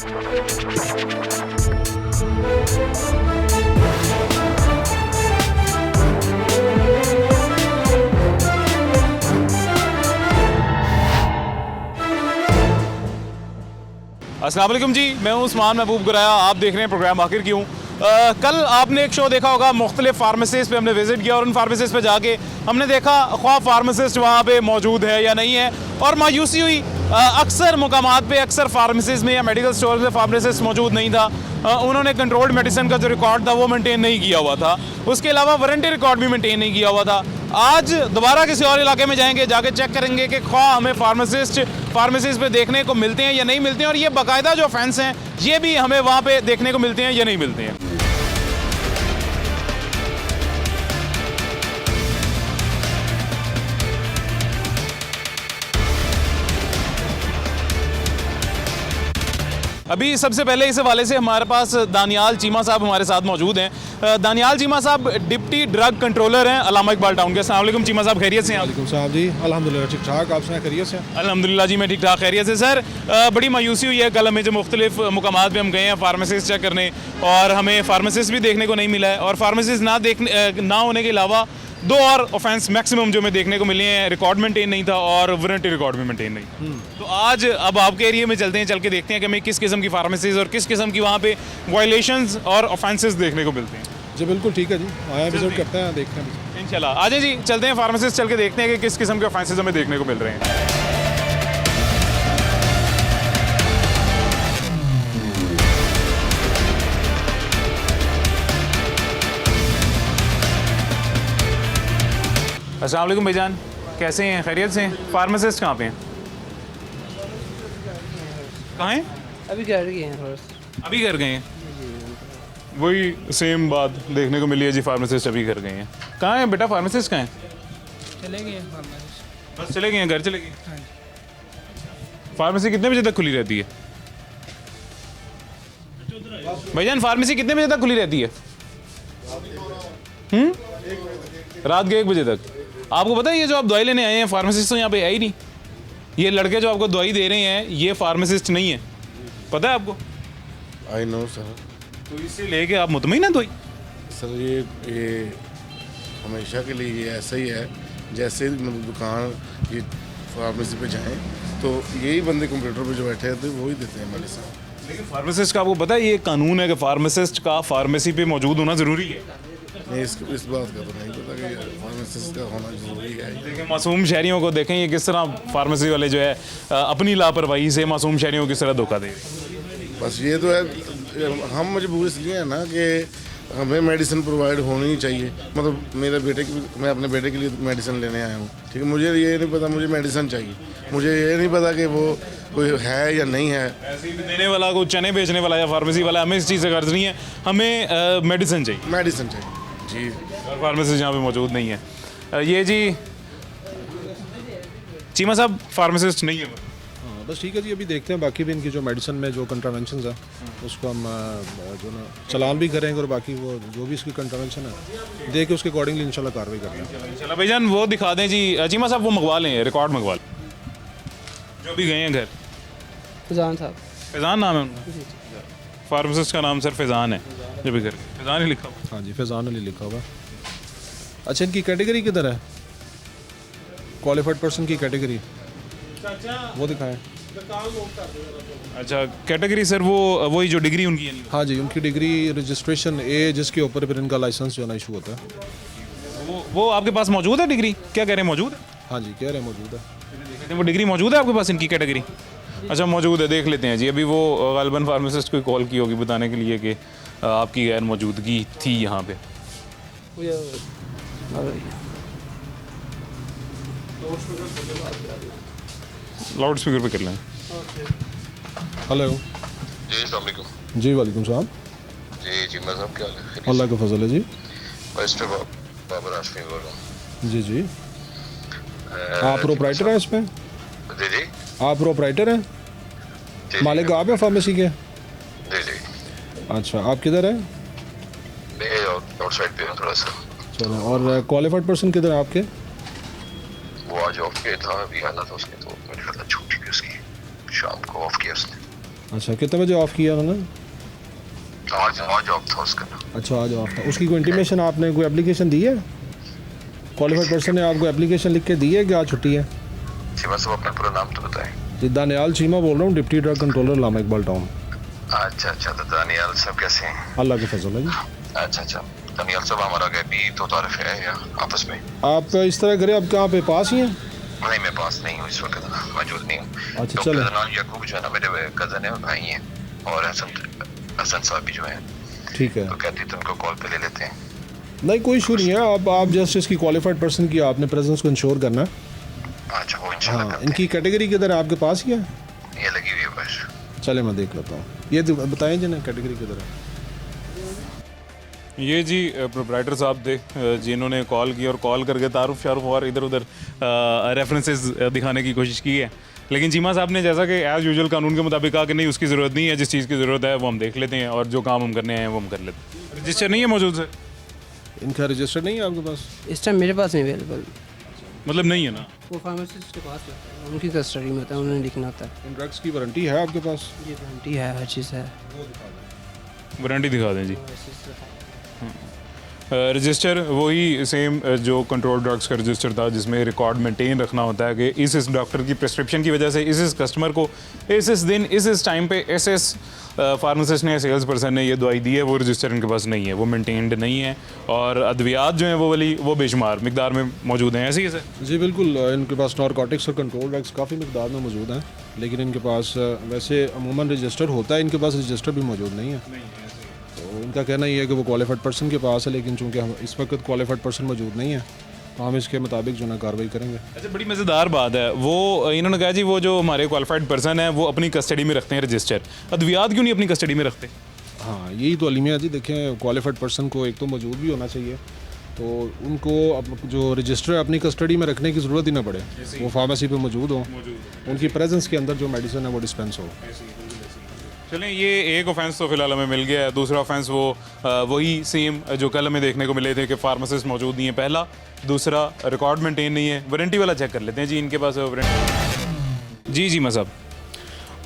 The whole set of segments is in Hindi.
अस्सलाम वालेकुम जी, मैं हूं उस्मान महबूब गुराया। आप देख रहे हैं प्रोग्राम आखिर क्यों। कल आपने एक शो देखा होगा, मुख्तलिफ फार्मेसिस्ट पे हमने विज़िट किया और उन फार्मेसिस्ट पे जाके हमने देखा ख्वाह फार्मासिस्ट वहाँ पे मौजूद है या नहीं है, और मायूसी हुई। अक्सर मुकामात पे, अक्सर फार्मेसीज़ में या मेडिकल स्टोर में फार्मासिस्ट मौजूद नहीं था। उन्होंने कंट्रोल्ड मेडिसिन का जो रिकॉर्ड था वो मेंटेन नहीं किया हुआ था, उसके अलावा वारंटी रिकॉर्ड भी मेंटेन नहीं किया हुआ था। आज दोबारा किसी और इलाके में जाएंगे, जाके चेक करेंगे कि ख्वाह हमें फार्मेसीज़ पे देखने को मिलते हैं या नहीं मिलते हैं, और ये बाकायदा जो ऑफेंस हैं ये भी हमें वहाँ पे देखने को मिलते हैं या नहीं मिलते हैं। अभी सबसे पहले इस हवाले से हमारे पास दानियाल चीमा साहब हमारे साथ मौजूद हैं। दानियाल चीमा साहब डिप्टी ड्रग कंट्रोलर हैं अलामा इकबाल टाउन के। अस्सलाम वालेकुम चीमा साहब, खैरियत से हैं? वालेकुम साहब जी, अल्हम्दुलिल्लाह ठीक ठाक। आप सुनाए खैरियत से? अल्हम्दुलिल्लाह जी, मैं ठीक ठाक खैरियत से। सर, बड़ी मायूसी हुई है, कल हमें जो मुख्तलिफ मुकामात पे हम गए हैं फार्मासिस्ट चेक करने, और हमें फार्मासिस्ट भी देखने को नहीं मिला है, और फार्मासिस्ट ना होने के अलावा दो और ऑफेंस मैक्सिमम जो हमें देखने को मिले हैं, रिकॉर्ड मेंटेन नहीं था और वारंटी रिकॉर्ड भी मेंटेन नहीं। तो आज अब आपके एरिया में चलते हैं, चल के देखते हैं कि हमें किस किस्म की फार्मेसीज और किस किस्म की वहाँ पे वायलेशंस और ऑफेंसेस देखने को मिलते हैं। जी बिल्कुल ठीक है जी, आया विजिट करते हैं, देखते हैं इंशाल्लाह। आज जी चलते हैं फार्मेसिस्ट, चल के देखते हैं कि किस किस्म के ऑफेंसेस हमें देखने को मिल रहे हैं। अस्सलाम वालेकुम भाईजान, कैसे हैं? खैरियत से हैं? फार्मासिस्ट कहाँ पे हैं? कहाँ हैं? अभी घर गए हैं थोड़ा। अभी घर गए हैं? वही सेम बात देखने को मिली है जी, फार्मासिस्ट अभी घर गए हैं। कहाँ हैं बेटा फार्मासिस्ट, कहाँ हैं? चले गए फार्मेसी। बस चले गए हैं, घर चले गए? फार्मेसी कितने बजे तक खुली रहती है भाईजान? फार्मेसी कितने बजे तक खुली रहती है? रात के 1 बजे तक। आपको पता है ये जो आप दवाई लेने आए हैं, फार्मासिस्ट तो यहाँ पे है ही नहीं। ये लड़के जो आपको दवाई दे रहे हैं ये फार्मासिस्ट नहीं है, पता है आपको? I know sir. तो इससे लेके आप मुतमईन हैं दवाई? सर ये हमेशा के लिए ये ऐसा ही है, जैसे दुकान ये फार्मेसी पे जाएं तो यही बंदे कंप्यूटर पे जो बैठे रहते हैं वही देते हैं मेडिसिन। लेकिन फार्मासिस्ट का आपको पता है ये कानून है कि फार्मासिस्ट का फार्मेसी पे मौजूद होना ज़रूरी है? नहीं, इस बात का तो नहीं पता कि फार्मासिस्ट का होना जरूरी है। देखिए मासूम शहरियों को देखें, ये किस तरह फार्मेसी वाले जो है अपनी लापरवाही से मासूम शहरियों को किस तरह धोखा दे रहे हैं। बस ये तो है, हम मजबूर इसलिए हैं ना कि हमें मेडिसिन प्रोवाइड होनी ही चाहिए। मतलब मेरे बेटे की, मैं अपने बेटे के लिए मेडिसिन लेने आया हूँ, ठीक है। मुझे ये नहीं पता मुझे मेडिसिन चाहिए, मुझे ये नहीं पता कि वो कोई है या नहीं है। ऐसे ही देने वाला, को चने बेचने वाला या फार्मेसी वाला, हमें इस चीज़ से गर्ज नहीं है, हमें मेडिसिन चाहिए। मेडिसिन चाहिए जी, और फार्मेसिस्ट यहाँ पे मौजूद नहीं है। ये जी चीमा साहब फार्मासिस्ट नहीं है। हाँ बस ठीक है जी, अभी देखते हैं बाकी भी इनकी जो मेडिसिन में जो कंट्रावेंशन है उसको हम जो ना चलान भी करेंगे, और बाकी वो जो भी इसकी कंट्रावेंशन है देख के उसके अकॉर्डिंगली इंशाल्लाह कार्रवाई करेंगे। चलो भाईजान वो दिखा दें जी, चीमा साहब वो मंगवा लें, रिकॉर्ड मंगवा लें जो भी गए हैं घर। फैजान साहब। फैजान नाम है उनका? फार्मासिस्ट का नाम सर फैजान है, जो भी घर फैजान ही लिखा हुआ। हाँ जी, फैजान अली लिखा हुआ। अच्छा, इनकी कैटेगरी किधर है? क्वालिफाइड पर्सन की कैटेगरी वो दिखाएं। अच्छा कैटेगरी सर, वो वही जो डिग्री उनकी है? हाँ जी, उनकी डिग्री रजिस्ट्रेशन ए जिसके ऊपर फिर इनका लाइसेंस जो है ना इशू होता है। वो आपके पास मौजूद है डिग्री? क्या कह रहे हैं, मौजूद है? हाँ जी, कह रहे हैं मौजूद है। वो डिग्री मौजूद है आपके पास, इनकी कैटेगरी? अच्छा मौजूद है, देख लेते हैं जी। अभी वो गालिबन फार्मासिस्ट को कॉल की होगी बताने के लिए कि आपकी गैर मौजूदगी थी यहाँ पे। लाउड स्पीकर पे कर लें। हेलो जी, अस्सलाम वालेकुम। जी वालेकुम सलाम। जी जी, मैं साहब क्या हाल है? अल्लाह का फजल है जी। मिस्टर बाबर आशमी बोल रहा हूँ। जी जी, आप प्रोपराइटर हैं इसमें? जी जी आप प्रोपराइटर हैं, जी, मालिक आप हैं फार्मेसी के? जी जी, अच्छा, आप किधर हैं? मैं आउटसाइड पे हूँ थोड़ा सा। चलो, और क्वालिफाइड पर्सन किधर है आपके? वो आज ऑफ पे था, अभी आना था उसने, तो मैंने कहा छुट्टी की उसकी, शाम को ऑफ किया उसने। अच्छा, कितने बजे ऑफ़ किया उन्होंने? आज ऑफ था उसका। अच्छा, आज ऑफ था। उसकी कोई इंटीमेशन आपने कोई एप्लीकेशन दी है? क्वालिफाइड पर्सन ने आपको एप्लीकेशन लिख के दी है कि आज छुट्टी है? चीमा साहब अपना पूरा नाम तो बताएं। जी, दानियाल चीमा बोल रहा हूँ, deputy drug controller Allama Iqbal town. अच्छा, तो दानियाल साहब कैसे हैं? अल्लाह के फजल है जी। अच्छा, दानियाल साहब हमारा भी तो तारीफ है या आपस में? आप इस तरह करें, आप कहाँ पे पास ही हैं? नहीं, मैं पास नहीं हूँ इस वक्त, मौजूद नहीं हूँ। अच्छा, तो चलो। नाम याकूब जो है ना मेरे कज़न है और भाई हैं, और हसन साहब भी जो हैं, ठीक है, तो कहती तो उनको कॉल पे ले लेते हैं। नहीं कोई इशू नहीं है। आप जस्ट इसकी क्वालिफाइड पर्सन की आपने प्रेजेंस को इंश्योर करना है। अच्छा, वो इंशाल्लाह हाँ, करते इनकी कैटेगरी किधर है? आपके पास ही है? हैं। ये लगी हुई है बस। चले मैं देख लेता हूँ। ये तो बताएं जिन्हें कैटेगरी किधर है। ये जी प्रोप्राइटर साहब थे जिन्होंने कॉल की और कॉल करके तारुफ शारुफ और इधर उधर रेफरेंसेस दिखाने की कोशिश की है, लेकिन चीमा साहब ने जैसा कि एज़ यूजुअल कानून के मुताबिक कहा कि नहीं, उसकी ज़रूरत नहीं है, जिस चीज़ की ज़रूरत है वो हम देख लेते हैं और जो काम हम करने आए हैं वो हम कर लेते हैं। रजिस्टर नहीं है मौजूद सर? इनका रजिस्टर नहीं है आपके पास? इस टाइम मेरे पास नहीं अवेलेबल, मतलब नहीं है ना? वो फार्मासिस्ट के पास होता है, उनकी कस्टडी में होता है, उन्होंने लिखना होता है। इन ड्रग्स की वारंटी है आपके पास? जी वारंटी है, हर चीज़ है। वारंटी दिखा दें जी। रजिस्टर वही सेम जो कंट्रोल ड्रग्स का रजिस्टर था जिसमें रिकॉर्ड मेंटेन रखना होता है कि इस डॉक्टर की प्रिस्क्रिप्शन की वजह से इस कस्टमर को इस दिन इस टाइम पे इस फार्मासिस्ट ने, सेल्स पर्सन ने ये दवाई दी है, वो रजिस्टर इनके पास नहीं है, वो मेंटेन्ड नहीं है, और अद्वियात जो हैं वो बेशुमार मिकदार में मौजूद हैं। ऐसी है सर? जी बिल्कुल, इनके पास नारकोटिक्स और कंट्रोल ड्रग्स काफ़ी मिकदार में मौजूद हैं, लेकिन इनके पास वैसे अमूमन रजिस्टर होता है, इनके पास रजिस्टर भी मौजूद नहीं है। तो इनका कहना ये है कि वो क्वालिफाइड पर्सन के पास है, लेकिन चूंकि हम इस वक्त क्वालिफाइड पर्सन मौजूद नहीं है तो हम इसके मुताबिक जो ना कार्रवाई करेंगे। अच्छा, बड़ी मज़ेदार बात है, वो इन्होंने कहा जी वो जो हमारे क्वालिफाइड पर्सन है वो अपनी कस्टडी में रखते हैं रजिस्टर, अद्वियात क्यों नहीं अपनी कस्टडी में रखते? हाँ, यही तो अलीमिया जी। देखें, क्वालिफाइड पर्सन को एक तो मौजूद भी होना चाहिए, तो उनको अब जो रजिस्टर अपनी कस्टडी में रखने की ज़रूरत ही ना पड़े, वो फार्मेसी पे मौजूद हो, उनकी प्रेजेंस के अंदर जो मेडिसिन है वो डिस्पेंस हो। चलें, ये एक ऑफेंस तो फिलहाल हमें मिल गया है। दूसरा ऑफेंस वही सेम जो कल हमें देखने को मिले थे कि फार्मासिस्ट मौजूद नहीं है, पहला। दूसरा, रिकॉर्ड मेंटेन नहीं है। वारंटी वाला चेक कर लेते हैं जी, इनके पास वारंटी। जी मसाब।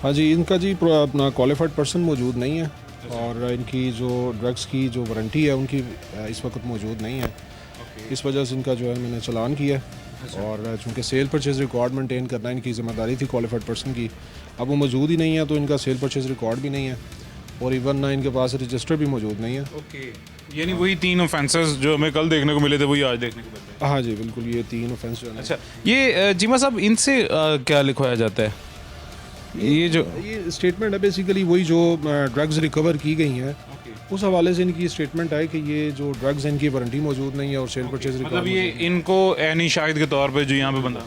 हाँ जी, इनका जी अपना क्वालिफाइड पर्सन मौजूद नहीं है, और इनकी जो ड्रग्स की जो वारंटी है उनकी इस वक्त मौजूद नहीं है। इस वजह से इनका जो है मैंने चालान किया, और चूँकि सेल परचेज रिकॉर्ड मेंटेन करना इनकी ज़िम्मेदारी थी क्वालिफाइड पर्सन की, अब वो मौजूद ही नहीं है, तो इनका सेल परचेज रिकॉर्ड भी नहीं है, और इवन ना इनके पास रजिस्टर भी मौजूद नहीं है। ओके, यानी वही 3 ऑफेंसेस जो हमें कल देखने को मिले थे वही आज देखने को मिलते हैं। हाँ जी बिल्कुल, ये 3 ऑफेंस जो है। अच्छा, ये जीमा साहब इनसे क्या लिखवाया जाता है? ये स्टेटमेंट है बेसिकली, वही जो ड्रग्स रिकवर की गई हैं उस हवाले से इनकी स्टेटमेंट है कि ये जो ड्रग्स हैं इनकी वारंटी मौजूद नहीं है और सेल परचेज रिकॉर्ड मतलब ये इनको एनी शाहिद के तौर पे जो यहाँ पे बंदा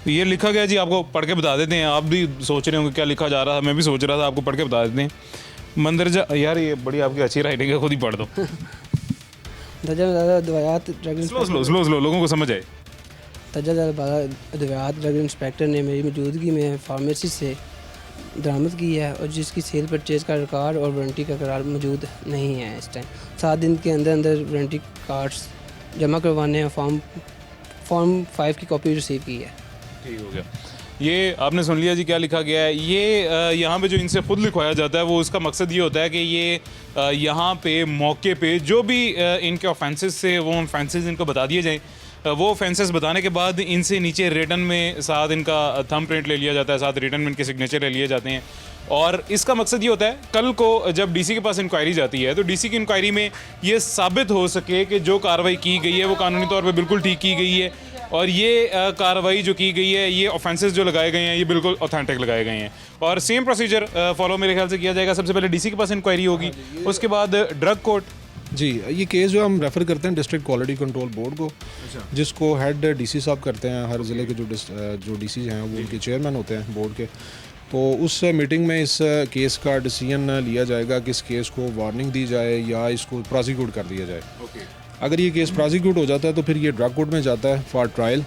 ये लिखा गया जी, आपको पढ़ के बता देते हैं। आप भी सोच रहे होंगे क्या लिखा जा रहा था, मैं भी सोच रहा था, आपको पढ़ के बता देते हैं। मंदरजा, यार ये बड़ी आपकी अच्छी राइटिंग है, खुद ही पढ़ दो। स्लो लोगों को समझ आए। अद्वियात ड्रग इंस्पेक्टर ने मेरी मौजूदगी में फार्मेसी से दरामद की है, और जिसकी सेल परचेज का रिकॉर्ड और वारंटी का करार मौजूद नहीं है इस टाइम। 7 दिन के अंदर अंदर वारंटी कार्ड्स जमा करवाने हैं। फॉर्म 5 की कॉपी रिसीव की है। ठीक हो गया। ये आपने सुन लिया जी क्या लिखा गया है। ये यहाँ पे जो इनसे खुद लिखवाया जाता है वो उसका मकसद ये होता है कि ये यहाँ पे मौके पे जो भी इनके ऑफेंसेस से वो ऑफेंसेस इनको बता दिए जाएँ। वो ऑफेंसेस बताने के बाद इनसे नीचे रिटन में साथ इनका थंब प्रिंट ले लिया जाता है, साथ रिटन में इनके सिग्नेचर ले लिए जाते हैं। और इसका मकसद ये होता है कल को जब डीसी के पास इंक्वायरी जाती है तो डीसी की इंक्वायरी में ये साबित हो सके कि जो कार्रवाई की गई है वो कानूनी तौर पे बिल्कुल ठीक की गई है, और ये कार्रवाई जो की गई है, ये ऑफेंसेस जो लगाए गए हैं ये बिल्कुल ऑथेंटिक लगाए गए हैं। और सेम प्रोसीजर फॉलो मेरे ख्याल से किया जाएगा। सबसे पहले डीसी के पास इंक्वायरी होगी, उसके बाद ड्रग कोर्ट। जी, ये केस जो हम रेफ़र करते हैं डिस्ट्रिक्ट क्वालिटी कंट्रोल बोर्ड को, जिसको हेड डीसी साहब करते हैं। हर ज़िले के जो डीसी हैं वो उनके चेयरमैन होते हैं बोर्ड के। तो उस मीटिंग में इस केस का डिसीजन लिया जाएगा कि इस केस को वार्निंग दी जाए या इसको प्रोसिक्यूट कर दिया जाए। अगर ये केस प्रोसिक्यूट हो जाता है तो फिर ये ड्रग कोर्ट में जाता है फॉर ट्रायल।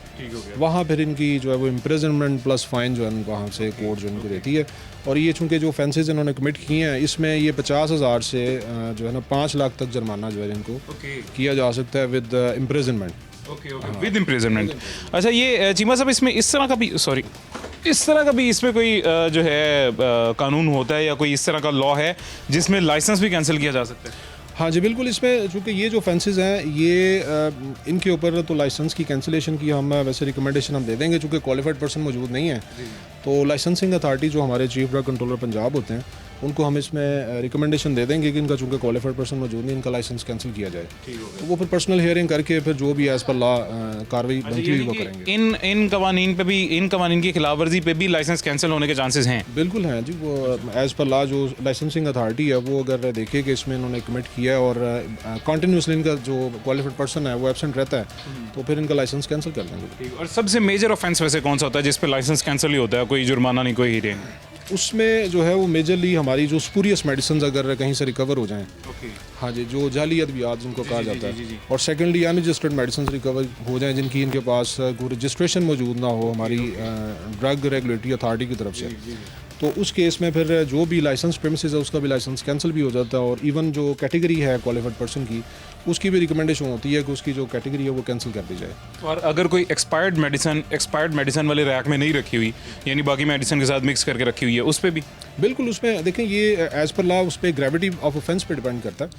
वहाँ फिर इनकी जो है वो इम्प्रिजनमेंट प्लस फाइन जो है वहाँ से कोर्ट जो इनको देती है। और ये चूँकि जो ऑफेंसेस इन्होंने कमिट किए हैं इसमें ये 50,000 से जो है ना 5 लाख तक जुर्माना जो है इनको किया जा सकता है विद इम्प्रिजनमेंट। With imprisonment. अच्छा, ये चीमा साहब इसमें इस तरह का भी, सॉरी इस तरह का भी इसमें कोई जो है कानून होता है या कोई इस तरह का लॉ है जिसमें लाइसेंस भी कैंसिल किया जा सकता है? हाँ जी बिल्कुल, इसमें चूँकि ये जो ऑफेंसेस हैं ये इनके ऊपर तो लाइसेंस की कैंसिलेशन की हम वैसे रिकमेंडेशन हम दे देंगे, चूँकि क्वालिफाइड पर्सन मौजूद नहीं है। तो लाइसेंसिंग अथॉरिटी जो हमारे चीफ ड्रग कंट्रोलर पंजाब होते हैं उनको हम इसमें रिकमेंडेशन दे देंगे कि इनका चूँकि क्वालिफाइड पर्सन मौजूद नहीं, इनका लाइसेंस कैंसिल किया जाए। तो वो फिर पर्सनल हियरिंग करके फिर जो भी एज़ पर लॉ कार्रवाई बनती हुई वो करेंगे। इन कवानीन पे भी, इन कवानीन की खिलाफ वर्जी पे भी लाइसेंस कैंसिल होने के चांसेस हैं? बिल्कुल हैं जी, वो एज़ पर लॉ जो लाइसेंसिंग अथॉरिटी है वो अगर देखे कि इसमें इन्होंने कमिट किया है और कंटिन्यूसली इनका जो क्वालिफाइड पर्सन है वो एब्सेंट रहता है तो फिर इनका लाइसेंस कैंसिल कर देंगे। और सबसे मेजर ऑफेंस वैसे कौन सा होता है जिस पे लाइसेंस कैंसिल ही होता है, कोई जुर्माना नहीं, कोई हीरेन? उसमें जो है वो मेजरली हमारी जो स्पूरियस मेडिसिन अगर कहीं से रिकवर हो जाएं, हाँ जी, जो जाली अद्वियात जिनको कहा जाता है, और सेकेंडली अनरजिस्टर्ड मेडिसिन रिकवर हो जाएं जिनकी इनके पास कोई रजिस्ट्रेशन मौजूद ना हो हमारी ड्रग रेगुलेटरी अथॉरिटी की तरफ से, तो उस केस में फिर जो भी लाइसेंस प्रेमिसेस है उसका भी लाइसेंस कैंसिल भी हो जाता है। और इवन जो कैटेगरी है क्वालिफाइड पर्सन की उसकी भी रिकमेंडेशन होती है कि उसकी जो कैटेगरी है वो कैंसिल कर दी जाए। और अगर कोई एक्सपायर्ड मेडिसिन वाले रैक में नहीं रखी हुई, यानी बाकी मेडिसिन के साथ मिक्स करके रखी हुई है, उस पर भी? बिल्कुल, उसमें देखें ये एज़ पर लॉ उस पर ग्रेविटी ऑफ ऑफेंस पे डिपेंड करता है।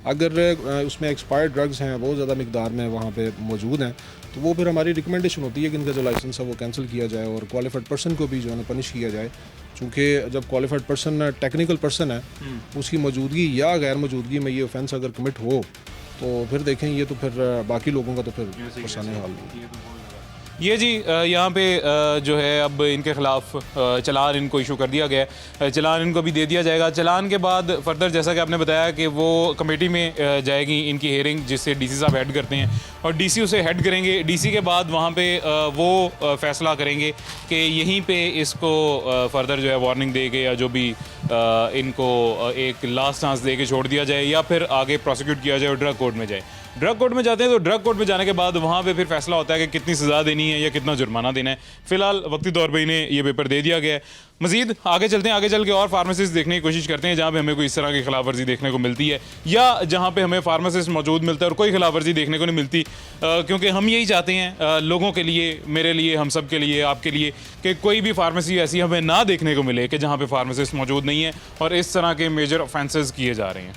अगर उसमें एक्सपायर्ड ड्रग्स हैं बहुत ज़्यादा मिकदार में वहाँ पे मौजूद हैं तो वो फिर हमारी रिकमेंडेशन होती है कि इनका जो लाइसेंस है वो कैंसिल किया जाए और क्वालिफाइड पर्सन को भी जो है पनिश किया जाए। चूँकि जब क्वालिफाइड पर्सन टेक्निकल पर्सन है उसकी मौजूदगी या गैर मौजूदगी में ये ऑफेंस अगर कमिट हो तो फिर देखें ये तो फिर बाकी लोगों का तो फिर परेशानी हाल नहीं। ये जी यहाँ पे जो है अब इनके ख़िलाफ़ चलान इनको इशू कर दिया गया है, चलान इनको भी दे दिया जाएगा। चलान के बाद फर्दर जैसा कि आपने बताया कि वो कमेटी में जाएगी इनकी हेयरिंग जिससे डीसी साहब हेड करते हैं और डीसी उसे हेड करेंगे। डीसी के बाद वहाँ पे वो फैसला करेंगे कि यहीं पे इसको फर्दर जो है वार्निंग दे के या जो भी इनको एक लास्ट चांस दे के छोड़ दिया जाए या फिर आगे प्रोसिक्यूट किया जाए और ड्रग कोर्ट में जाए। ड्रग कोर्ट में जाते हैं तो ड्रग कोर्ट में जाने के बाद वहाँ पे फिर फैसला होता है कि कितनी सज़ा देनी है या कितना जुर्माना देना है। फिलहाल वक्ती तौर पे इन्हें ये पेपर दे दिया गया है। मज़ीद आगे चलते हैं, आगे चल के और फार्मेसिस्ट देखने की कोशिश करते हैं जहाँ पे हमें कोई इस तरह की खिलाफ वर्जी देखने को मिलती है या जहाँ पे हमें फार्मेसिस्ट मौजूद मिलता है और कोई खिलाफ वर्जी देखने को नहीं मिलती, क्योंकि हम यही चाहते हैं लोगों के लिए, मेरे लिए, हम सब के लिए, आपके लिए, कि कोई भी फार्मेसी ऐसी हमें ना देखने को मिले कि जहाँ पे फार्मेसिस्ट मौजूद नहीं है और इस तरह के मेजर ऑफेंसेस किए जा रहे हैं।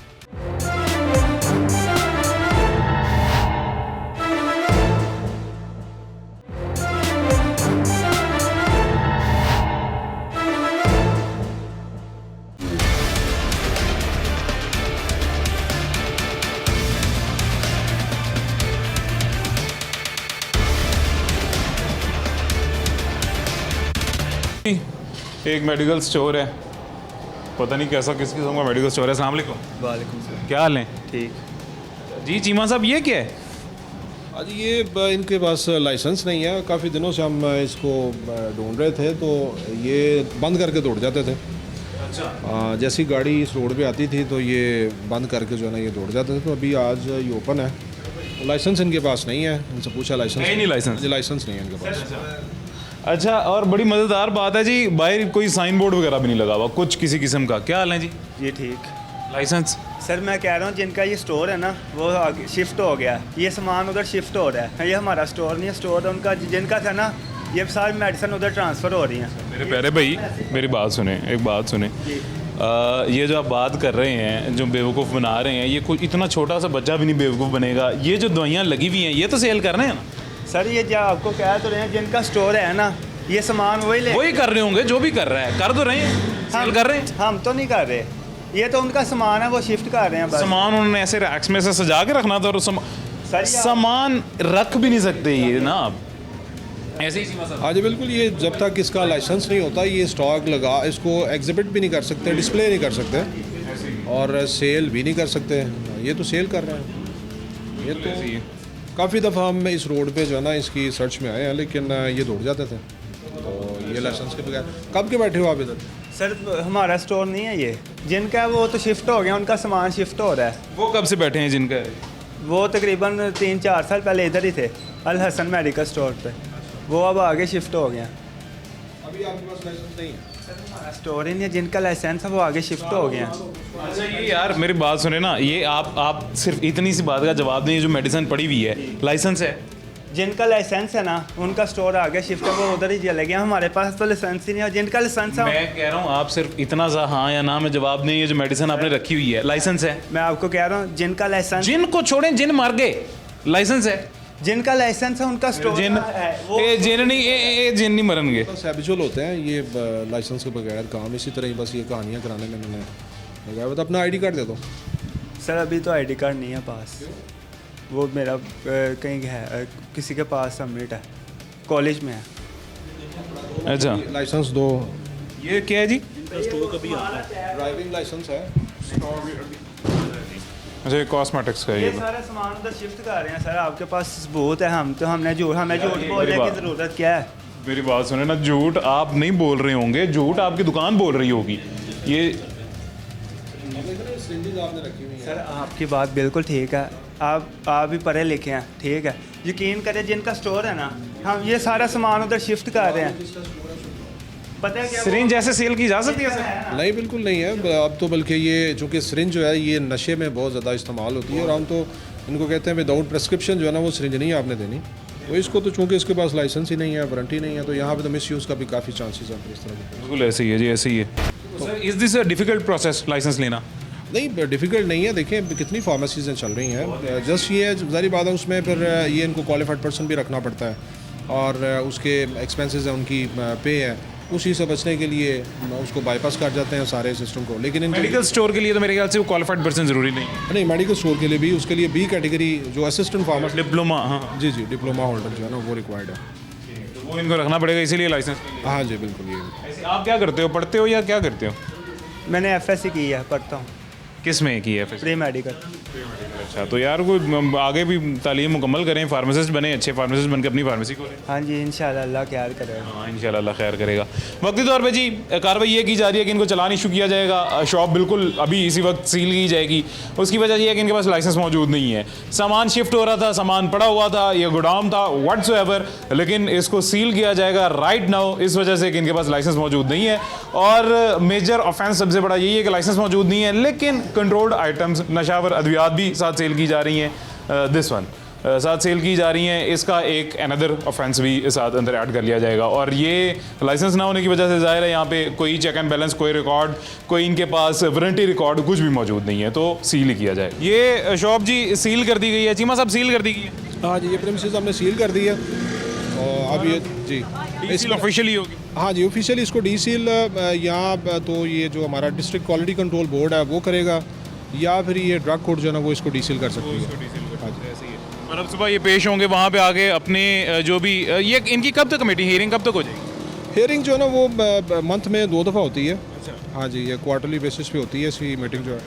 एक मेडिकल स्टोर है, पता नहीं कैसा किस किस्म का मेडिकल स्टोर है। अस्सलाम वालेकुम। वालेकुम सलाम। क्या हाल है? ठीक। जी चीमा साहब, ये क्या है? आज ये इनके पास लाइसेंस नहीं है, काफ़ी दिनों से हम इसको ढूंढ रहे थे तो ये बंद करके दौड़ जाते थे। अच्छा। जैसी गाड़ी इस रोड पे आती थी तो ये बंद करके जो है ना ये दौड़ जाते थे। तो अभी आज ये ओपन है, लाइसेंस इनके पास नहीं है। इनसे पूछा लाइसेंस नहीं लाइसेंस? लाइसेंस नहीं है इनके पास। अच्छा, और बड़ी मज़ेदार बात है जी, बाहर कोई साइन बोर्ड वगैरह भी नहीं लगा हुआ कुछ किसी किस्म का। क्या हाल है जी? ये ठीक। लाइसेंस? सर मैं कह रहा हूँ जिनका ये स्टोर है ना वो आगे शिफ्ट हो गया, ये सामान उधर शिफ्ट हो रहा है। ये हमारा स्टोर नहीं है, स्टोर उनका जिनका था ना, ये सारी मेडिसिन उधर ट्रांसफ़र हो रही हैं। मेरे प्यारे भाई मेरी बात सुने, एक बात सुने। ये जो आप बात कर रहे हैं, जो बेवकूफ़ बना रहे हैं, ये कोई इतना छोटा सा बच्चा भी नहीं बेवकूफ़ बनेगा। ये जो दवाइयाँ लगी हुई हैं ये तो सेल कर रहे हैं ना सर। ये जो आपको कह तो रहे हैं जिनका स्टोर है ना, ये सामान वही कर रहे होंगे, जो भी कर रहा है कर तो रहे हैं, सेल कर रहे हैं। हम तो नहीं कर रहे, ये तो उनका सामान है वो शिफ्ट कर रहे हैं बस। सामान उन्होंने ऐसे रैक्स में से सजा के रखना था और सामान रख भी नहीं सकते ये ना आप ऐसे ही। हाँ जी बिल्कुल, ये जब तक इसका लाइसेंस नहीं होता ये स्टॉक लगा इसको एग्जिबिट भी नहीं कर सकते, डिस्प्ले नहीं कर सकते और सेल भी नहीं कर सकते। ये तो सेल कर रहे हैं। ये तो काफ़ी दफ़ा हम इस रोड पे जो है ना इसकी सर्च में आए हैं लेकिन ये दौड़ जाते थे। तो ये लाइसेंस के बगैर कब के बैठे हो आप इधर? सर हमारा स्टोर नहीं है ये, जिनका है वो तो शिफ्ट हो गया, उनका सामान शिफ्ट हो रहा है। वो कब से बैठे हैं जिनका है? वो तकरीबन 3-4 साल पहले इधर ही थे, अल हसन मेडिकल स्टोर पे। वो अब आगे शिफ्ट हो गया। अभी आपके पास लाइसेंस नहीं है? सर हमारा स्टोर ही नहीं है, जिनका लाइसेंस है वो आगे शिफ्ट हो गया। अच्छा ये यार मेरी बात सुने ना, ये आप सिर्फ इतनी सी बात का जवाब दें, जो मेडिसिन पड़ी हुई है लाइसेंस है? जिनका लाइसेंस है ना उनका स्टोर आगे शिफ्ट है, वो उधर ही चले गए। हमारे पास तो लाइसेंस ही नहीं है। जिनका लाइसेंस है, मैं कह रहा हूँ आप सिर्फ इतना सा हाँ या ना में जवाब नहीं, ये जो मेडिसिन आपने रखी हुई है लाइसेंस है? मैं आपको कह रहा हूँ जिनका लाइसेंस, जिन को छोड़ें, जिन मर गए लाइसेंस है, जिनका लाइसेंस है उनका स्टोर जिन है वो। ए जिन नहीं ए जिन नहीं मरनगे। बस हैबिचुअल होते हैं ये लाइसेंस के बगैर काम, इसी तरह ही बस ये कहानियाँ कराने में मैंने लगाया। तो अपना आईडी कार्ड दे दो। सर अभी तो आईडी कार्ड नहीं है पास, वो मेरा कहीं है, किसी के पास सबमिट है, कॉलेज में है। अच्छा, लाइसेंस दो। ये क्या है जी? ड्राइविंग लाइसेंस है। अच्छा, ये कॉस्मेटिक्स का है ये ये। सारा सामान उधर शिफ्ट कर रहे हैं सर। आपके पास सबूत है, हमें झूठ बोलने की ज़रूरत क्या है? मेरी बात सुने ना, झूठ आप नहीं बोल रहे होंगे, झूठ आपकी दुकान बोल रही होगी। ये सर आपकी बात बिल्कुल ठीक है, आप भी पढ़े लिखे हैं, ठीक है। यकीन करें जिनका स्टोर है ना, हम ये सारा सामान उधर शिफ्ट कर रहे हैं। पता है क्या सिरिंज ऐसे सेल की जा सकती है सर? नहीं, बिल्कुल नहीं है। अब तो बल्कि ये चूँकि सिरिंज जो है ये नशे में बहुत ज़्यादा इस्तेमाल होती है, और हम तो इनको कहते हैं विदाउट प्रेस्क्रिप्शन जो है ना वो सिरिंज नहीं आपने देनी। तो इसको तो चूँकि इसके पास लाइसेंस ही नहीं है, वारंटी नहीं है, तो यहाँ पे तो मिस यूज़ का भी काफ़ी चांसेस हैं इस तरह के। बिल्कुल ऐसे ही है जी, ऐसे ही है। Sir is this a difficult process licence लेना? नहीं, डिफ़िकल्ट नहीं है। देखें कितनी फार्मेसीज़ चल रही हैं, जस्ट ये है ज़ाहिर बात है उसमें फिर ये इनको क्वालिफाइड पर्सन भी रखना पड़ता है, और उसके एक्सपेंसेस हैं, उनकी पे है, उसी से बचने के लिए उसको बाईपास कर जाते हैं सारे सिस्टम को। लेकिन इनके मेडिकल स्टोर के लिए तो मेरे ख्याल से वो क्वालिफाइड पर्सन जरूरी नहीं। नहीं, मेडिकल स्टोर के लिए भी, उसके लिए बी कैटेगरी जो असिस्टेंट फार्मेसी, डिप्लोमा, हाँ जी डिप्लोमा होल्डर जो है ना वो रिक्वायर्ड है। तो वो इनको रखना पड़ेगा इसीलिए लाइसेंस। हाँ जी बिल्कुल। ये ऐसे आप क्या करते हो, पढ़ते हो या क्या करते हो? मैंने FSC की है, पढ़ता हूँ किस में की है फिर? Pre medical. अच्छा, तो यार कोई आगे भी तालीम मुकम्मल करें, फार्मासिस्ट बने, अच्छे फार्मासिस्ट बनकर अपनी फार्मेसी खोलें। हाँ जी, इंशाल्लाह अल्लाह खैर करेगा। हाँ इंशाल्लाह अल्लाह खैर करेगा। वक्ती तौर पे जी कार्रवाई ये की जा रही है कि इनको चलान इशू किया जाएगा। शॉप बिल्कुल अभी इसी वक्त सील की जाएगी। उसकी वजह ये है कि इनके पास लाइसेंस मौजूद नहीं है, सामान शिफ्ट हो रहा था, सामान पड़ा हुआ था, ये गोडाउन था व्हाट्सएवर, लेकिन इसको सील किया जाएगा राइट नाउ इस वजह से कि इनके पास लाइसेंस मौजूद नहीं है। और मेजर ऑफेंस सबसे बड़ा यही है कि लाइसेंस मौजूद नहीं है, लेकिन कंट्रोल्ड आइटम्स, नशावर अद्वियात भी साथ सेल की जा रही हैं। दिस वन साथ सेल की जा रही हैं, इसका एक अनदर ऑफेंस भी साथ अंदर ऐड कर लिया जाएगा। और ये लाइसेंस ना होने की वजह से ज़ाहिर है यहाँ पे कोई चेक एंड बैलेंस, कोई रिकॉर्ड, कोई इनके पास वारंटी रिकॉर्ड कुछ भी मौजूद नहीं है, तो सील ही किया जाए। ये शॉप जी सील कर दी गई है, चीमा साहब सील कर दी गई है? हाँ जी, ये प्रेमिसेस हमने सील कर दी है, और अब ये जी सील ऑफिशियली होगी? हाँ जी, ऑफिशियली इसको डी सील यहाँ तो ये जो हमारा डिस्ट्रिक्ट क्वालिटी कंट्रोल बोर्ड है वो करेगा, या फिर ये ड्रग कोर्ट जो है ना वो इसको डी सील कर सकती है। और अब सुबह ये पेश होंगे वहाँ पे आके अपने जो भी ये इनकी कब तक कमेटी हियरिंग कब तक हो जाएगी? हियरिंग जो है ना वो मंथ में 2 दफ़ा होती है। हाँ जी, ये क्वार्टरली बेसिस पे होती है इसकी मीटिंग जो है,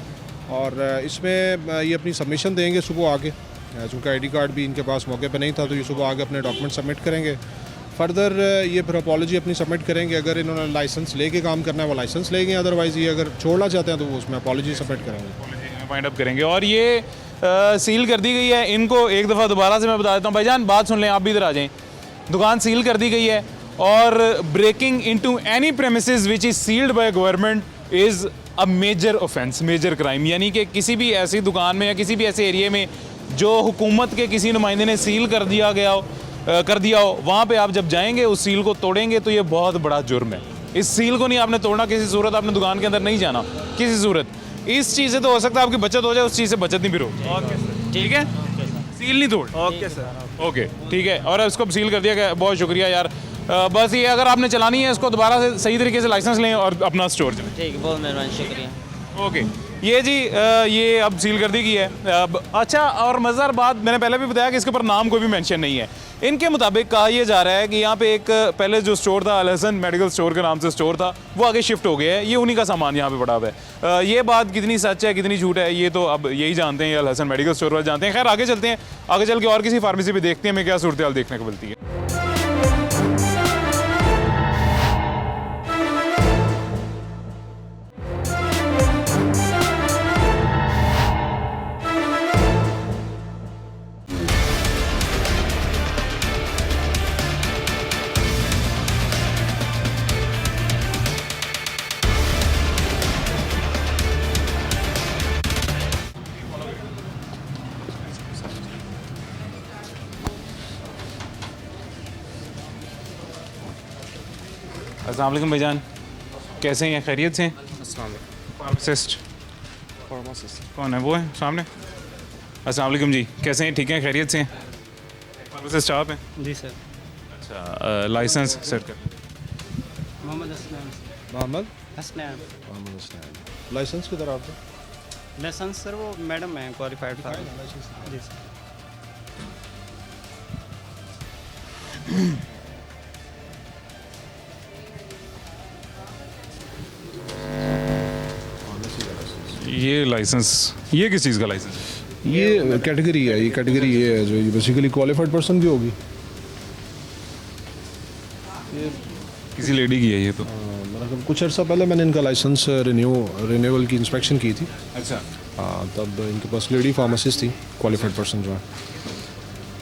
और इसमें ये अपनी सबमिशन देंगे सुबह आके, चूँकि आईडी कार्ड भी इनके पास मौके पे नहीं था, तो ये सुबह आके अपने डॉक्यूमेंट सबमिट करेंगे। फर्दर ये फिर अपॉलॉजी अपनी सबमिट करेंगे। अगर इन्होंने लाइसेंस लेके काम करना है वो लाइसेंस लेंगे, अदरवाइज़ ये अगर छोड़ना चाहते हैं तो वो उसमें अपॉलॉजी सबमिट करेंगे, फाइंड अप करेंगे। और ये सील कर दी गई है, इनको एक दफ़ा दोबारा से मैं बता देता हूँ। भाईजान बात सुन लें, आप भी इधर आ जाएं। दुकान सील कर दी गई है, और breaking into any premises which is sealed by government is a major offence, major crime. यानी कि किसी भी ऐसी दुकान में या किसी भी ऐसे एरिए में जो हुकूमत के किसी नुमाइंदे ने सील कर दिया हो, वहाँ पे आप जब जाएंगे उस सील को तोड़ेंगे तो ये बहुत बड़ा जुर्म है। इस सील को नहीं आपने तोड़ना किसी सूरत, आपने दुकान के अंदर नहीं जाना किसी सूरत। इस चीज़ से तो हो सकता है आपकी बचत हो जाए, उस चीज़ से बचत नहीं भी होगी। ओके सर, ठीक है, सील नहीं तोड़। ओके सर, ओके ठीक है, और इसको सील कर दिया गया, बहुत शुक्रिया यार। बस ये अगर आपने चलानी है इसको दोबारा से सही तरीके से लाइसेंस लें और अपना स्टोर चलें। ठीक है, बहुत मेहरबानी, शुक्रिया। ओके, ये जी ये अब सील कर दी गई है। अब अच्छा, और मज़ेदार बात, मैंने पहले भी बताया कि इसके ऊपर नाम कोई भी मेंशन नहीं है। इनके मुताबिक कहा यह जा रहा है कि यहाँ पे एक पहले जो स्टोर था, अल हसन मेडिकल स्टोर के नाम से स्टोर था, वो आगे शिफ्ट हो गया है। ये उन्हीं का सामान यहाँ पे पड़ा हुआ है। ये बात कितनी सच है कितनी झूठ है ये तो अब यही जानते हैं, अल हसन मेडिकल स्टोर वाले जानते हैं। खैर आगे चलते हैं, आगे चल के और किसी फार्मेसी पे देखते हैं हमें क्या सूरत हाल देखने को मिलती है। अस्सलाम वालेकुम भाईजान, कैसे हैं? खैरियत से हैं? फार्मासिस्ट कौन है? वो है सामने। अस्सलाम वालेकुम जी, कैसे हैं? ठीक हैं? खैरियत से हैं? फार्मासिस्ट आप हैं? जी सर। अच्छा, लाइसेंस सर का मोहम्मद हसनैन। मोहम्मद हसनैन। मोहम्मद हसनैन। लाइसेंस किधर आपका? लाइसेंस सर वो मैडम है क्वालिफाइड था। जी सर। ये लाइसेंस, ये किस चीज़ का लाइसेंस है? ये कैटेगरी है, ये कैटेगरी ये है जो ये बेसिकली क्वालिफाइड पर्सन की होगी। किसी लेडी की है ये तो। मतलब कुछ अर्सा पहले मैंने इनका लाइसेंस रिन्यूअल की इंस्पेक्शन की थी। अच्छा, हाँ, तब इनके पास लेडी फार्मासिस्ट थी, क्वालिफाइड पर्सन जो है।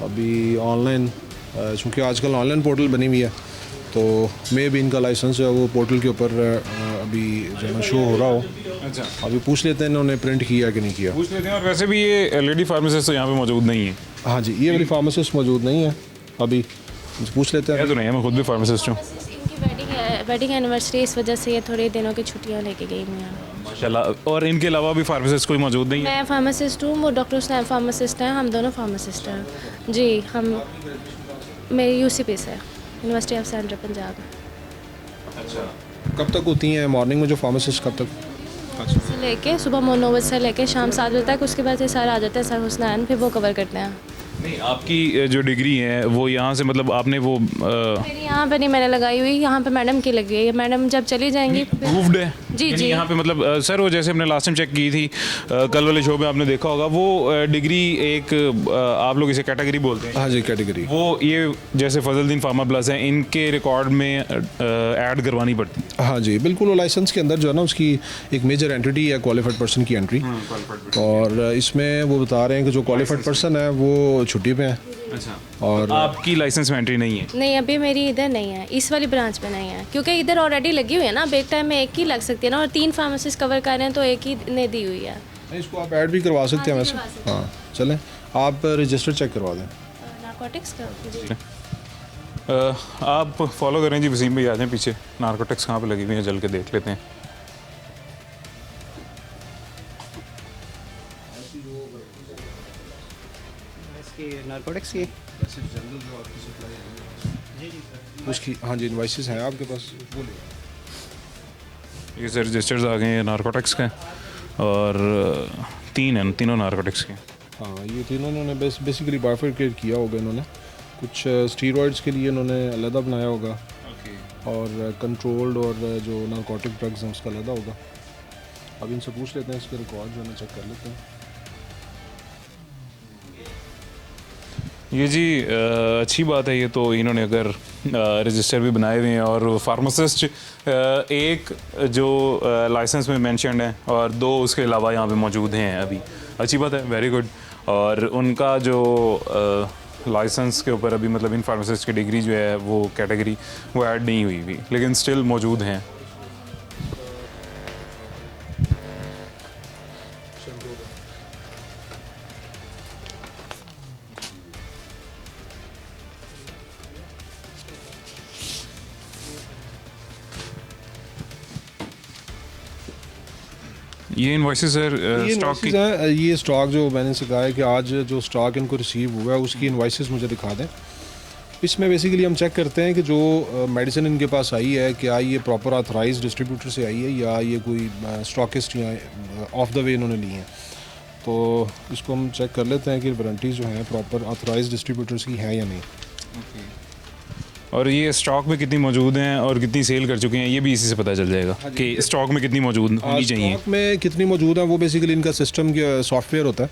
अभी ऑनलाइन, चूँकि आजकल ऑनलाइन पोर्टल बनी हुई है, तो मे भी इनका लाइसेंस जो है वो पोर्टल के ऊपर अभी जो है ना शो हो रहा हो। अच्छा, अभी पूछ लेते हैं इन्होंने प्रिंट किया कि नहीं किया। पूछ लेते हैं। और वैसे भी ये लेडी फार्मासिस्ट तो यहाँ पे मौजूद नहीं है। हाँ जी, ये वाली फार्मासिस्ट मौजूद नहीं है अभी, पूछ लेते क्या हैं। तो नहीं है, मैं खुद भी फार्मासिस्ट हूँ। इनकी वेडिंग एनिवर्सरी, इस वजह से ये थोड़े दिनों की छुट्टियां लेके गई मैं यहाँ। माशाल्लाह। और इनके अलावा भी फार्मासिस्ट कोई मौजूद नहीं है? मैं फार्मासिस्ट हूँ, वो डॉक्टर हुसैन फार्मासिस्ट हैं, हम दोनों फार्मासिस्ट हैं जी। हम मेरी UCP से, यूनिवर्सिटी ऑफ सेंट्रल पंजाब। कब तक होती हैं मॉर्निंग में जो फार्मासिस्ट, कब तक? से लेके सुबह 9 बजे से लेके शाम 7 बजे तक, उसके बाद से सर आ जाते हैं, सर हुसनैन, फिर वो कवर करते हैं। नहीं, आपकी जो डिग्री है वो यहाँ से मतलब आपने वो मेरी यहाँ पे नहीं मैंने लगाई हुई, यहाँ पे मैडम की लगी है। मैडम जब चली जाएंगी प्रूव्ड है? जी, यानी जी। यहाँ पे मतलब सर, वो जैसे हमने लास्ट टाइम चेक की थी कल वाले शो में, आपने देखा होगा वो डिग्री एक आप लोग इसे कैटेगरी बोलते हैं। हाँ जी, कैटेगरी। वो ये जैसे फजलुद्दीन फार्मा प्लस है, इनके रिकॉर्ड में ऐड करवानी पड़ती है। हाँ जी, बिल्कुल। वो लाइसेंस के अंदर जो है ना उसकी एक मेजर एंटिटी है क्वालिफाइड पर्सन की एंट्री, और इसमें वो बता रहे हैं कि जो क्वालिफाइड पर्सन है वो छुट्टी पे है। अच्छा, और आपकी लाइसेंस में एंट्री नहीं है? नहीं, अभी मेरी इधर नहीं है, इस वाली ब्रांच में नहीं है, क्योंकि इधर ऑलरेडी लगी हुई है ना। अब एक टाइम में एक ही लग सकती है ना, और 3 फार्मासिस्ट कवर कर रहे हैं, तो एक ही ने दी हुई है। नहीं, इसको आप ऐड भी करवा सकते हैं हाँ, वैसे। करवा सकते हाँ, चलें, आप रजिस्टर चेक करवा दें। नारकोटिक्स का जी। आप फॉलो करें जी, वसीम भाई आ जाएं पीछे। नारकोटिक्स कहाँ पे लगी हुई है, जल के देख लेते हैं। इसकी नारकोटिक्स की उसकी हाँ जी, इनवाइसेस हैं आपके पास? ये सर रजिस्टर्स आ गए हैं नारकोटिक्स के, और 3 हैं, तीनों नारकोटिक्स के। हाँ, ये तीनों इन्होंने बेसिकली बाइफरकेट किया होगा। इन्होंने कुछ स्टीरॉइड्स के लिए इन्होंने अलग बनाया होगा, और कंट्रोल्ड और जो नारकोटिक ड्रग्स हैं उसका अलग होगा। अब इनसे पूछ लेते हैं, इसके रिकॉर्ड जो है ना चेक कर लेते हैं। ये जी अच्छी बात है। ये तो इन्होंने अगर रजिस्टर भी बनाए हुए हैं, और फार्मासिस्ट एक जो लाइसेंस में मेंशन्ड है और 2 उसके अलावा यहाँ पे मौजूद हैं अभी। अच्छी बात है, वेरी गुड। और उनका जो लाइसेंस के ऊपर अभी मतलब इन फार्मासिस्ट की डिग्री जो है वो कैटेगरी वो ऐड नहीं हुई हुई, लेकिन स्टिल मौजूद हैं। ये इनवॉइसेस सर स्टॉक की? ये स्टॉक जो मैंने इनसे कहा है कि आज जो स्टॉक इनको रिसीव हुआ है उसकी इनवॉइसेस मुझे दिखा दें। इसमें बेसिकली हम चेक करते हैं कि जो मेडिसिन इनके पास आई है, क्या ये प्रॉपर ऑथराइज डिस्ट्रीब्यूटर से आई है या ये कोई स्टॉकिस्ट या ऑफ द वे इन्होंने ली हैं। तो इसको हम चेक कर लेते हैं कि वारंटीज़ जो हैं प्रॉपर ऑथराइज डिस्ट्रीब्यूटर्स की हैं या नहीं। और ये स्टॉक में कितनी मौजूद हैं और कितनी सेल कर चुके हैं, ये भी इसी से पता चल जाएगा कि स्टॉक में कितनी मौजूद होनी चाहिए। स्टॉक में कितनी मौजूद है वो बेसिकली इनका सिस्टम के सॉफ्टवेयर होता है,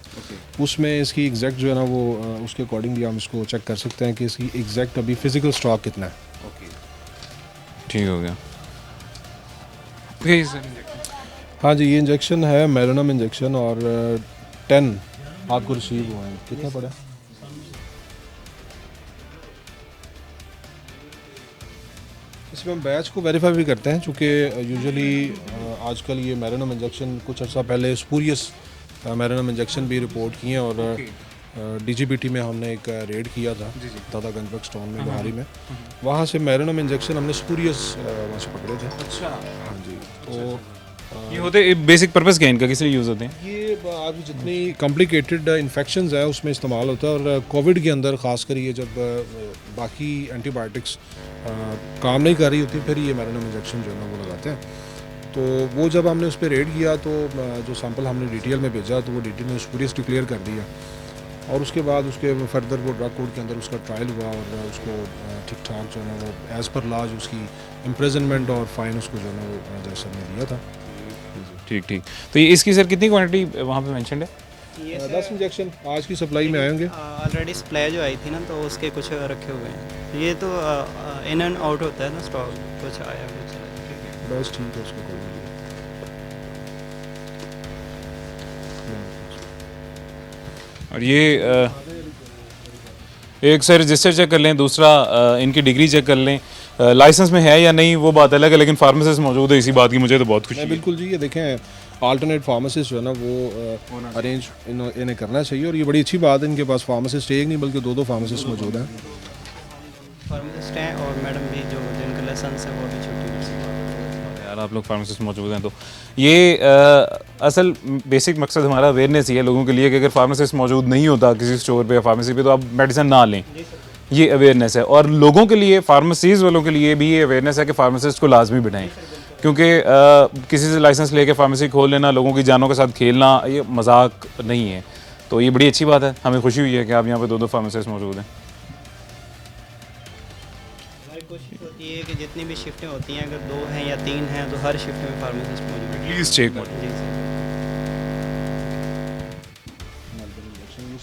उसमें इसकी एग्जैक्ट जो है ना वो उसके अकॉर्डिंगली हम इसको चेक कर सकते हैं कि इसकी एग्जैक्ट अभी फिजिकल स्टॉक कितना है। ठीक हो गया। हाँ जी, ये इंजेक्शन है मेलोनम इंजेक्शन, और 10 आपको रिसीव हुए हैं। कितना पड़ा? इसमें हम बैच को वेरीफाई भी करते हैं, चूँकि यूजुअली आजकल ये मेलोनम इंजेक्शन कुछ अर्सा पहले स्पूरियस मेलोनम इंजेक्शन भी रिपोर्ट किए हैं, और DGBT में हमने एक रेड किया था दादा गंजबख्श स्टोन में लोहारी में, वहाँ से मैरिनम इंजेक्शन हमने स्पूरियस वहाँ से पकड़े थे। अच्छा, हाँ जी। तो ये होते बेसिक पर्पस क्या है इनका, किस लिए यूज़ होते हैं? ये आज जितनी कॉम्प्लिकेटेड इन्फेक्शंस है उसमें इस्तेमाल होता है, और कोविड के अंदर ख़ासकर ये जब बाकी एंटीबायोटिक्स काम नहीं कर रही होती फिर ये मैरिनम इंजेक्शन जो है ना वो लगाते हैं। तो वो जब हमने उस पर रेड किया तो जो सैंपल हमने DTL में भेजा तो वो DTL ने स्पूरियस डिक्लेयर कर दिया, और उसके बाद उसके फर्दर वो ड्रग कोड के अंदर उसका ट्रायल हुआ और उसको ठीक ठाक जो है ना वो एज़ पर लॉज उसकी इम्प्रिजनमेंट और फाइन उसको जो है ना वो जज सर ने दिया था। ठीक ठीक। तो ये इसकी सर कितनी क्वांटिटी वहाँ पे मेंशन्ड है? ये 10 इंजेक्शन आज की सप्लाई में आएंगे। ऑलरेडी सप्लाई जो आई थी ना, तो उसके कुछ रखे हुए हैं। ये तो इन एंड आउट होता है ना स्टॉक, कुछ आया कुछ चला। बस ठीक है, उसको कर लीजिए। और ये एक सर रजिस्टर चेक कर लें, दूसरा इनकी डिग्री चेक कर लें, लाइसेंस में है या नहीं वो बात अलग है, लेकिन फार्मासिस्ट मौजूद है, इसी बात की मुझे तो बहुत खुशी है। बिल्कुल जी, ये देखें आल्टरनेट फार्मासिस्ट जो है ना वो अरेंज इन्हें करना चाहिए, और ये बड़ी अच्छी बात है, इनके पास फार्मासिस्ट एक नहीं बल्कि 2 फार्मासिस्ट मौजूद हैं। फार्मासिस्ट हैं और मैडम भी जो जिनका लाइसेंस है वो भी छुट्टी यार आप लोग फार्मासिस्ट मौजूद हैं, तो ये असल बेसिक मकसद हमारा अवेयरनेस ही है लोगों के लिए कि अगर फार्मासिस्ट मौजूद नहीं होता किसी स्टोर पे या फार्मेसी पे तो आप मेडिसिन ना लें, ये अवेयरनेस है। और लोगों के लिए, फार्मेसीज़ वालों के लिए भी ये अवेयरनेस है कि फार्मासिस्ट को लाजमी बिठाएं, क्योंकि किसी से लाइसेंस लेके फार्मेसी खोल लेना, लोगों की जानों के साथ खेलना, ये मजाक नहीं है। तो ये बड़ी अच्छी बात है, हमें खुशी हुई है कि आप यहाँ पे 2 फार्मासिस्ट मौजूद हैं। कोशिश होती है कि जितनी भी शिफ्टें होती हैं, अगर 2 हैं या 3 हैं तो हर शिफ्ट में फार्मासिस्ट मौजूद है। प्लीज़ चेक जी सर।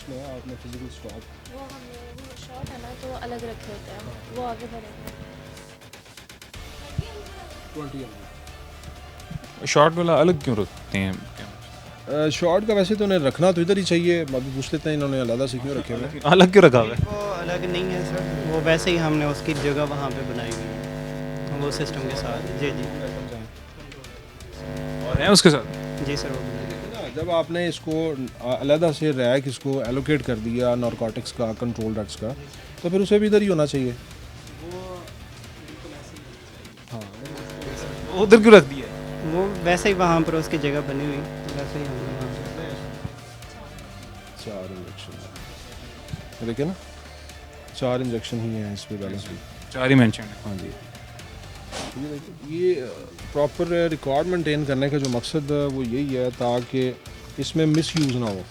आपने फिजिकल स्टॉक वो हमने शॉर्ट है ना तो वो अलग रखे होते हैं, वो आगे बढ़ेंगे। 20 शॉर्ट वाला अलग क्यों रखते हैं? शॉर्ट का वैसे तो उन्हें रखना तो इधर ही चाहिए, अभी पूछ लेते हैं इन्होंने अलग से क्यों रखे हुए हैं। अलग क्यों रखा हुआ है? वो अलग नहीं है सर, वो वैसे ही हमने उसकी जगह वहाँ पे बनाई हुई है वो सिस्टम के साथ। जी जी। और हैं उसके साथ? जी सर, वो बनाई हुई है। जब आपने इसको अलहदा से रैक इसको एलोकेट कर दिया नारकोटिक्स का, कंट्रोल ड्रग्स का, तो फिर उसे भी इधर ही होना चाहिए। उधर क्यों रख दिया? वो वैसे ही वहाँ पर उसकी जगह बनी हुई, वैसे ही हमने वहाँ पे 4 इंजेक्शन देखिए ना, 4 इंजेक्शन ही हैं इस पे बैलेंस भी। 4 ही मेंशन है। हाँ जी। ये देखिए, ये प्रॉपर रिकॉर्ड मेंटेन करने का जो मकसद है वो यही है ताकि इसमें मिस यूज़ ना हो।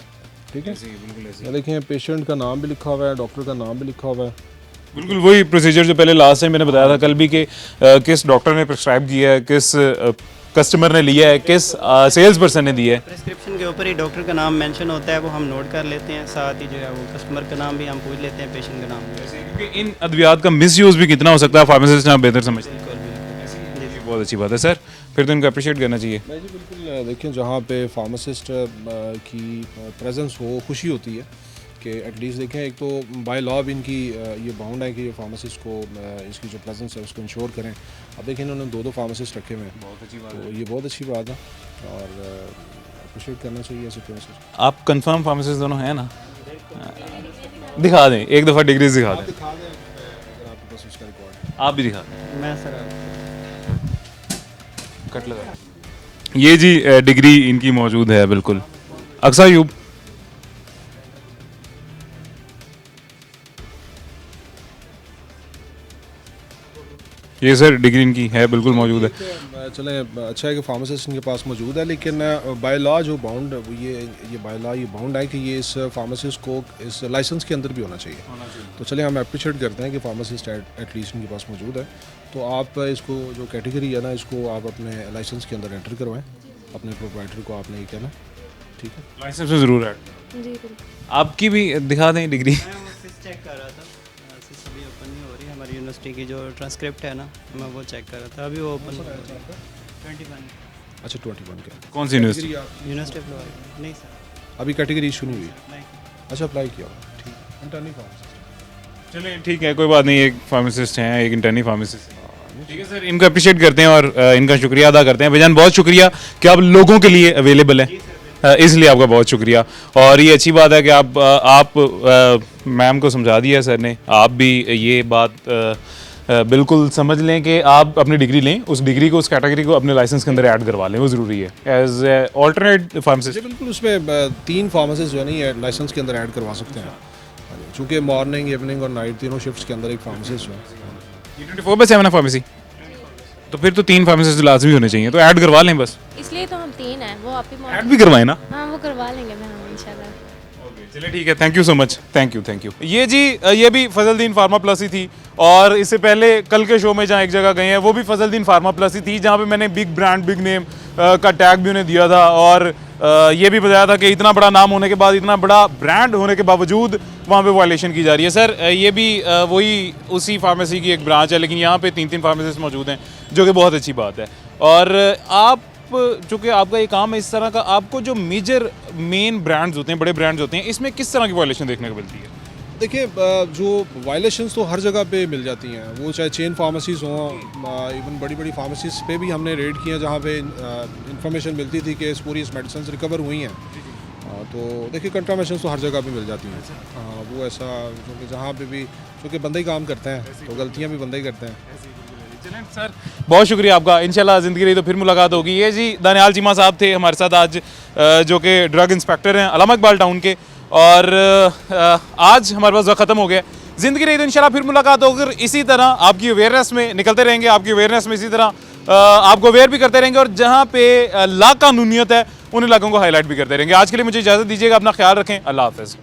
ठीक है, ये देखें पेशेंट का नाम भी लिखा हुआ है, डॉक्टर का नाम भी लिखा हुआ है। बिल्कुल वही प्रोसीजर जो पहले लास्ट टाइम मैंने बताया था कल भी कि किस डॉक्टर ने प्रिस्क्राइब किया है, किस कस्टमर ने लिया है, किस सेल्स पर्सन ने दिया है। प्रिस्क्रिप्शन के ऊपर ही डॉक्टर का नाम मेंशन होता है, वो हम नोट कर लेते हैं, साथ ही जो है वो कस्टमर का नाम भी हम पूछ लेते हैं, पेशेंट का नाम भी। क्योंकि इन अद्वियात का मिसयूज़ भी कितना हो सकता है फार्मासिस्ट आप बेहतर समझते हैं। बिल्कुल बिल्कुल। ये बहुत अच्छी बात है सर, फिर तो इनको अप्रिशिएट करना चाहिए। नहीं जी बिल्कुल, देखिए जहाँ पे फार्मासिस्ट की प्रेजेंस हो, खुशी होती है कि एटलीस्ट देखें एक तो बाय लॉ भी इनकी ये बाउंड है कि ये फार्मासिस्ट को इसकी जो प्रेजेंस है उसको इंश्योर करें। अब देखें इन्होंने 2 फार्मासिस्ट रखे हुए हैं, बहुत अच्छी बात है, तो ये बहुत अच्छी बात है और अप्रिशिएट करना चाहिए ऐसे प्रोसेस। आप कंफर्म फार्मासिस्ट दोनों हैं ना? दिखा दें एक दफ़ा डिग्रीज दिखा दें, दिखा दें अगर आपके पास उसका रिकॉर्ड है। आप भी दिखा दें। मैं सर कट लगा। ये जी डिग्री इनकी मौजूद है बिल्कुल। अक्सा यूब ये सर डिग्री इनकी है बिल्कुल मौजूद है। चलें, अच्छा है कि फार्मासिस्ट इनके पास मौजूद है, लेकिन बाय लॉ जो बाउंड ये बाय लॉ ये बाउंड है कि ये इस फार्मासिस्ट को इस लाइसेंस के अंदर भी होना चाहिए। तो चलिए हम अप्रिशिएट करते हैं कि फार्मासिस्ट एटलीस्ट इनके पास मौजूद है। तो आप इसको जो कैटेगरी है ना, इसको आप अपने लाइसेंस के अंदर एंटर करवाएं, अपने प्रोप्राइटर को आपने ये कहना। ठीक है, लाइसेंस में ज़रूर है। जी बिल्कुल। आपकी भी दिखा दें डिग्री। मैं वो सिस चेक कर रहा था, सिस अभी ओपन नहीं हो रही, हमारी यूनिवर्सिटी की जो ट्रांसक्रिप्ट है ना, मैं वो चेक कर रहा था, अभी वो ओपन 21 अच्छा 21 का कौन सी यूनिवर्सिटी? यूनिवर्सिटी अप्लाई नहीं सर, अभी कैटेगरी इशू नहीं हुई? नहीं। अच्छा अप्लाई किया हुआ, ठीक है। इंटर्नी फार्मासिस्ट, चलिए ठीक है, कोई बात नहीं। एक फार्मासिस्ट हैं, एक इंटर्नी फार्मासिस्ट हैं। ठीक है सर, इनको अप्रिशिएट करते हैं और इनका शुक्रिया अदा करते हैं। भाईजान बहुत शुक्रिया कि आप लोगों के लिए अवेलेबल है। इसलिए आपका बहुत शुक्रिया। और ये अच्छी बात है कि आप मैम को समझा दिया सर ने, आप भी ये बात बिल्कुल समझ लें कि आप अपनी डिग्री लें, उस डिग्री को, उस कैटेगरी को अपने लाइसेंस के अंदर ऐड करवा लें, वो ज़रूरी है एज ऑल्टरनेट फार्मासिस्ट। जी बिल्कुल, उसमें 3 फार्मेसिस्ट जो है ना ये लाइसेंस के अंदर ऐड करवा सकते हैं, चूँकि मॉर्निंग, इवनिंग और नाइट तीनों शिफ्ट्स के अंदर एक फार्मेसिस्ट है। 24/7 है फार्मेसी, तो फिर तो 3 फार्मासिस्ट लाजमी होने चाहिए, तो ऐड करवा लें बस। इसलिए तो हम 3 हैं, वो आप ही ऐड भी करवाएं ना। हाँ वो करवा लेंगे मैम इंशाल्लाह। चलिए ठीक है, thank you so much, thank you. ये जी ये भी फजलदीन फार्मा प्लस ही थी, और इससे पहले कल के शो में जहाँ एक जगह गए हैं वो भी फजलदीन फार्मा प्लस ही थी, जहाँ पे मैंने बिग ब्रांड, बिग नेम का टैग भी उन्हें दिया था, और ये भी बताया था कि इतना बड़ा नाम होने के बाद, इतना बड़ा ब्रांड होने के बावजूद वहाँ पे वायलेशन की जा रही है। सर ये भी वही उसी फार्मेसी की एक ब्रांच है, लेकिन यहाँ पे 3 फार्मेसिस्ट मौजूद हैं, जो कि बहुत अच्छी बात है। और आप, चूँकि आपका ये काम है इस तरह का, आपको जो मेजर मेन ब्रांड्स होते हैं, बड़े ब्रांड्स होते हैं, इसमें किस तरह की वायलेशन देखने को मिलती है? देखिए, जो वायलेशंस तो हर जगह पे मिल जाती हैं, वो चाहे चेन फार्मेसीज हों, इवन बड़ी बड़ी फार्मेसीज पे भी हमने रेड किए जहाँ पे इंफॉर्मेशन मिलती थी कि पूरी इस मेडिसिन रिकवर हुई हैं। तो देखिए, कंट्रामेशन तो हर जगह पे मिल जाती हैं। वो ऐसा क्योंकि जहाँ पे भी, क्योंकि बंदे ही काम करते हैं, तो गलतियाँ भी बंदे ही करते हैं। चलें सर, बहुत शुक्रिया आपका, इंशाल्लाह ज़िंदगी रही तो फिर मुलाकात होगी। ये जी दानियाल चीमा साहब थे हमारे साथ आज, जो कि ड्रग इंस्पेक्टर हैं अलामा इकबाल टाउन के, और आज हमारे पास वक्त ख़त्म हो गया। ज़िंदगी रही तो इंशाल्लाह फिर मुलाकात होगी, इसी तरह आपकी अवेयरनेस में निकलते रहेंगे, आपकी अवेयरनेस में इसी तरह आपको अवेयर भी करते रहेंगे, और जहाँ पे लाकानूनियत है उन इलाकों को हाईलाइट भी करते रहेंगे। आज के लिए मुझे इजाज़त दीजिएगा, अपना ख्याल रखें, अल्लाह हाफ़िज़।